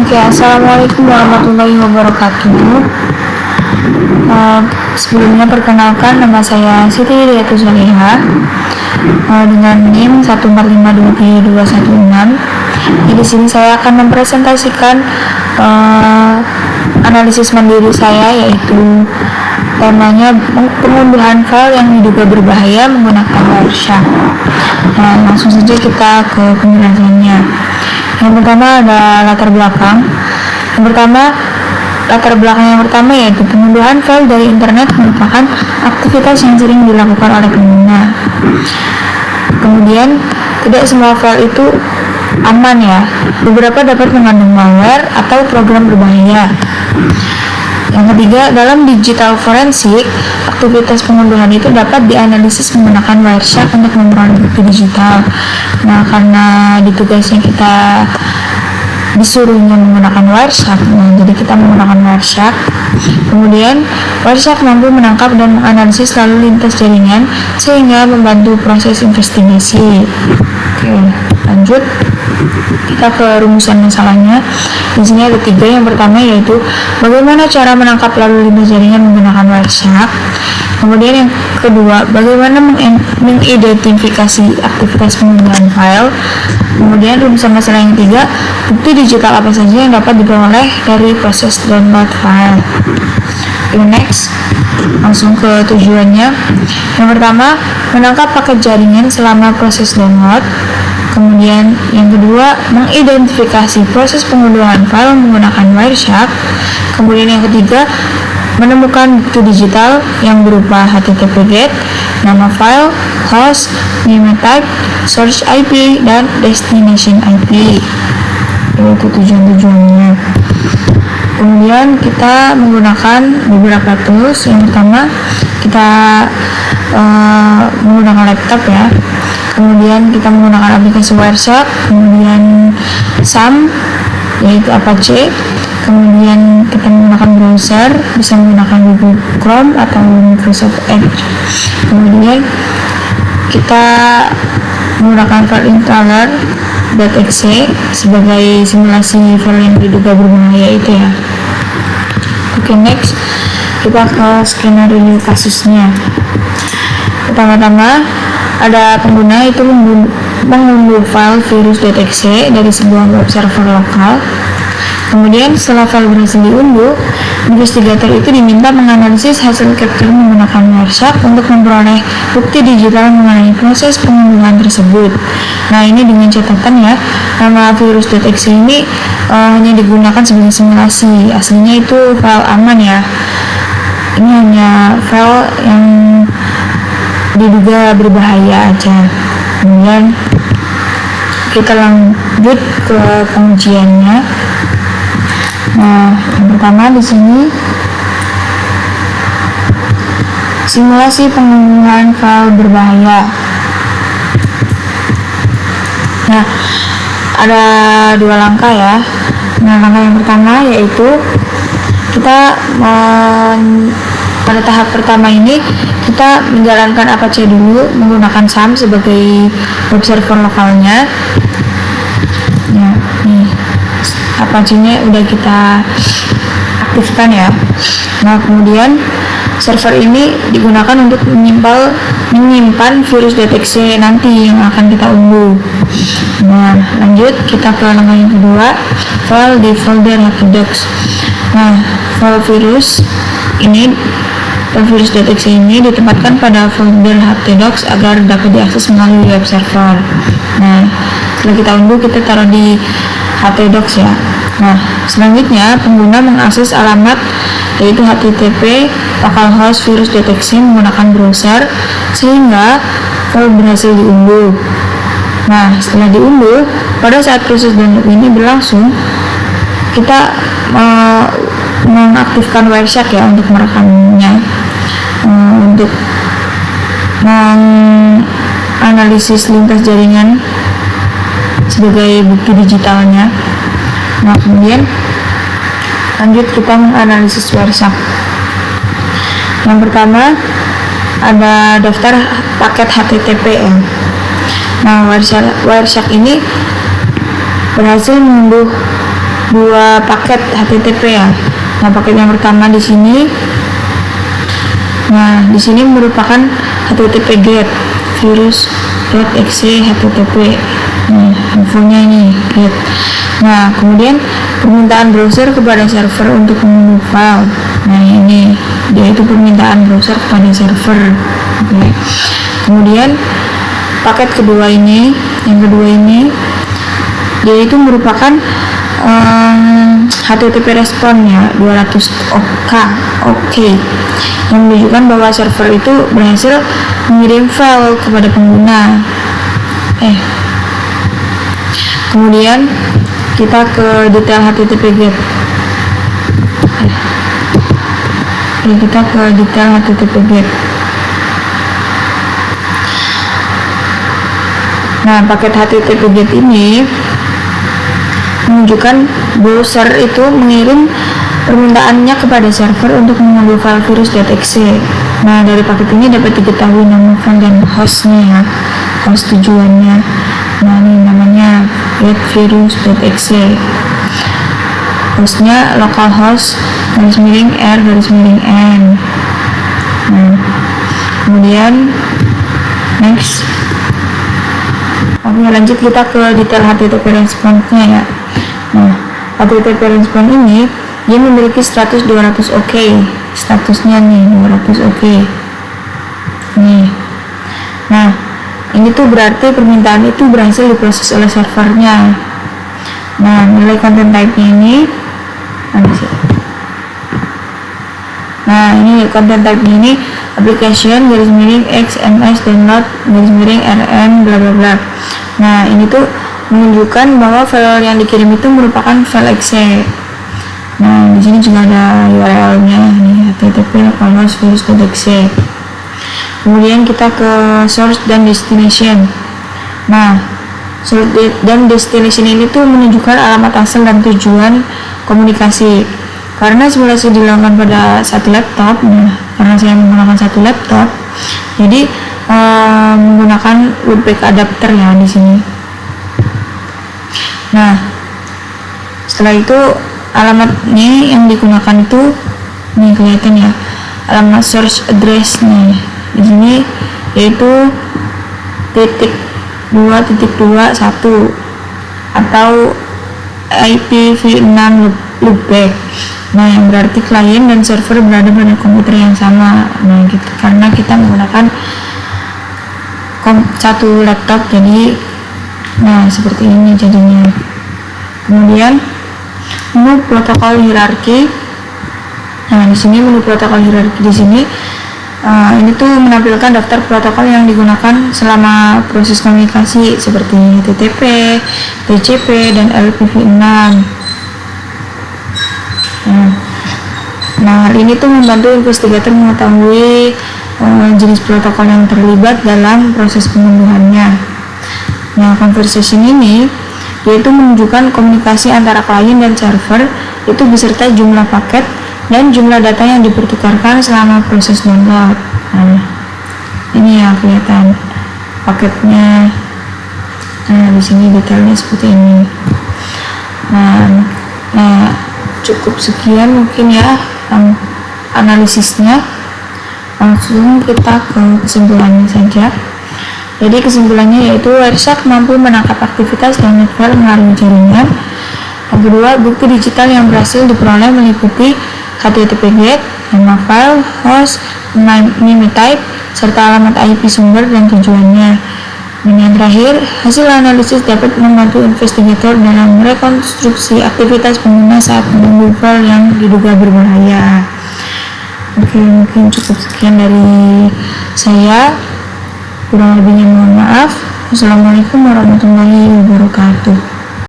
Oke, assalamualaikum warahmatullahi wabarakatuh. Sebelumnya perkenalkan, nama saya Siti Hidayatu Solihah dengan NIM 145232216. Di sini saya akan mempresentasikan analisis mandiri saya, yaitu temanya pengunduhan file yang diduga berbahaya menggunakan Wireshark. Langsung saja kita ke penjelasannya. Yang pertama ada latar belakang. Latar belakang yang pertama yaitu pengunduhan file dari internet merupakan aktivitas yang sering dilakukan oleh pengguna. Kemudian tidak semua file itu aman ya. Beberapa dapat mengandung malware atau program berbahaya. Yang ketiga, dalam digital forensik, aktivitas pengunduhan itu dapat dianalisis menggunakan Wireshark untuk memperoleh bukti digital. Nah, karena di tugasnya kita disuruhnya menggunakan Wireshark, jadi kita menggunakan Wireshark. Kemudian, Wireshark mampu menangkap dan menganalisis lalu lintas jaringan sehingga membantu proses investigasi. Oke, lanjut. Kita ke rumusan masalahnya. Di sini ada 3. Yang pertama yaitu bagaimana cara menangkap lalu lintas jaringan menggunakan Wireshark. Kemudian yang kedua, bagaimana mengidentifikasi aktivitas pengunduhan file. Kemudian rumusan masalah yang ketiga, bukti digital apa saja yang dapat diperoleh dari proses download file. Next, langsung ke tujuannya. Yang pertama, menangkap paket jaringan selama proses download. Kemudian yang kedua, mengidentifikasi proses pengunduhan file menggunakan Wireshark. Kemudian yang ketiga, menemukan bukti digital yang berupa HTTP GET, nama file, host, name type, source IP, dan destination IP. Itu tujuan-tujuannya. Kemudian kita menggunakan beberapa tools. Yang pertama, kita menggunakan laptop ya. Kemudian kita menggunakan aplikasi Wireshark, kemudian SAM yaitu Apache, kemudian kita menggunakan browser, bisa menggunakan Google Chrome atau Microsoft Edge. Kemudian kita menggunakan file installer.exe sebagai simulasi file yang diduga berbahaya itu ya. Oke, next kita ke skenario kasusnya. Pertama-tama ada pengguna itu mengunduh file virus.exe dari sebuah web server lokal. Kemudian setelah file berhasil diunduh, investigator itu diminta menganalisis hasil capture menggunakan Wireshark untuk memperoleh bukti digital mengenai proses pengunduhan tersebut. Nah, ini dengan catatan ya, nama virus.exe ini hanya digunakan sebagai simulasi. Aslinya itu file aman ya. Ini hanya file yang diduga berbahaya aja. Kemudian kita lanjut ke pengujiannya. Nah, yang pertama di sini simulasi pengunduhan file berbahaya. Nah, ada 2 langkah ya. Nah, langkah yang pertama yaitu kita pada tahap pertama ini kita menjalankan Apache dulu menggunakan SAM sebagai web server lokalnya. Ya, nih Apache-nya udah kita aktifkan ya. Nah, kemudian server ini digunakan untuk menyimpan virus.exe nanti yang akan kita unduh. Nah, lanjut kita ke langkah yang kedua, file di folder htdocs. Nah, file virus.exe ini ditempatkan pada folder htdocs agar dapat diakses melalui web server. Nah, setelah kita unduh, kita taruh di htdocs ya. Nah, selanjutnya pengguna mengakses alamat yaitu http localhost virus.exe menggunakan browser sehingga file berhasil diunduh. Nah, setelah diunduh, pada saat proses download ini berlangsung, kita mengaktifkan Wireshark ya untuk merekamnya, untuk menganalisis lintas jaringan sebagai bukti digitalnya. Nah, kemudian lanjut kita menganalisis Wireshark. Yang pertama ada daftar paket HTTPM. Nah, Wireshark ini berhasil mengunduh dua paket HTTP ya. Nah, paket yang pertama di sini, nah di sini merupakan HTTP GET virus.exe HTTP. Infonya ini GET. Nah, kemudian permintaan browser kepada server untuk mengunduh file. Nah, ini dia itu permintaan browser kepada server. Oke. Kemudian paket kedua ini, yang kedua ini, dia itu merupakan HTTP responnya 200 OK yang menunjukkan bahwa server itu berhasil mengirim file kepada pengguna. Kemudian kita ke detail HTTP GET. Kita ke detail HTTP GET. Nah, paket HTTP GET ini menunjukkan browser itu mengirim permintaannya kepada server untuk mengunduh file virus.exe. Nah, dari paket ini dapat diketahui nama file dan hostnya ya, host tujuannya. Nah, ini namanya getvirus.exe. Hostnya localhost /r/n. Nah, kemudian next. Oke, lanjut kita ke detail HTTP response-nya ya. Nah, HTTP response ini dia memiliki status 200 OK. Statusnya nih 200 OK. Nih. Nah, ini tuh berarti permintaan itu berhasil diproses oleh servernya. Nah, nilai content type-nya ini mana sih? Nah, ini content type-nya ini application XMS download RN bla bla bla. Nah, ini tuh menunjukkan bahwa file yang dikirim itu merupakan file exe. Nah, di sini juga ada URL-nya nih, http localhost virus.exe. Kemudian kita ke source dan destination. Nah, source dan destination ini tuh menunjukkan alamat asal dan tujuan komunikasi. Karena simulasi dilakukan pada satu laptop, nah, karena saya menggunakan satu laptop, jadi menggunakan loopback adapter ya di sini. Nah, setelah itu alamatnya yang digunakan itu nih kelihatan ya, alamat source address nih di sini yaitu .2.21 atau IPv6 loopback. Nah, yang berarti klien dan server berada pada komputer yang sama. Nah, gitu. Karena kita menggunakan satu laptop, jadi nah seperti ini jadinya. Kemudian menu protokol hierarki. Nah, di sini menu protokol hierarki di sini ini tuh menampilkan daftar protokol yang digunakan selama proses komunikasi seperti HTTP, TCP, dan IPv6. Nah, hal ini tuh membantu investigator mengetahui jenis protokol yang terlibat dalam proses pengunduhannya. Nah, conversation ini yaitu menunjukkan komunikasi antara klien dan server itu beserta jumlah paket dan jumlah data yang dipertukarkan selama proses download. Nah, ini ya kelihatan paketnya. Nah, di sini detailnya seperti ini. Nah, cukup sekian mungkin ya analisisnya. Langsung kita ke kesimpulannya saja. Jadi kesimpulannya yaitu Wireshark mampu menangkap aktivitas download file melalui jaringan. Yang kedua, bukti digital yang berhasil diperoleh meliputi HTTP GET, nama file, host, name type, serta alamat IP sumber dan tujuannya. Dan yang terakhir, hasil analisis dapat membantu investigator dalam merekonstruksi aktivitas pengguna saat mengunduh file yang diduga berbahaya. Oke, mungkin cukup sekian dari saya. Kurang lebihnya mohon maaf. Wassalamualaikum warahmatullahi wabarakatuh.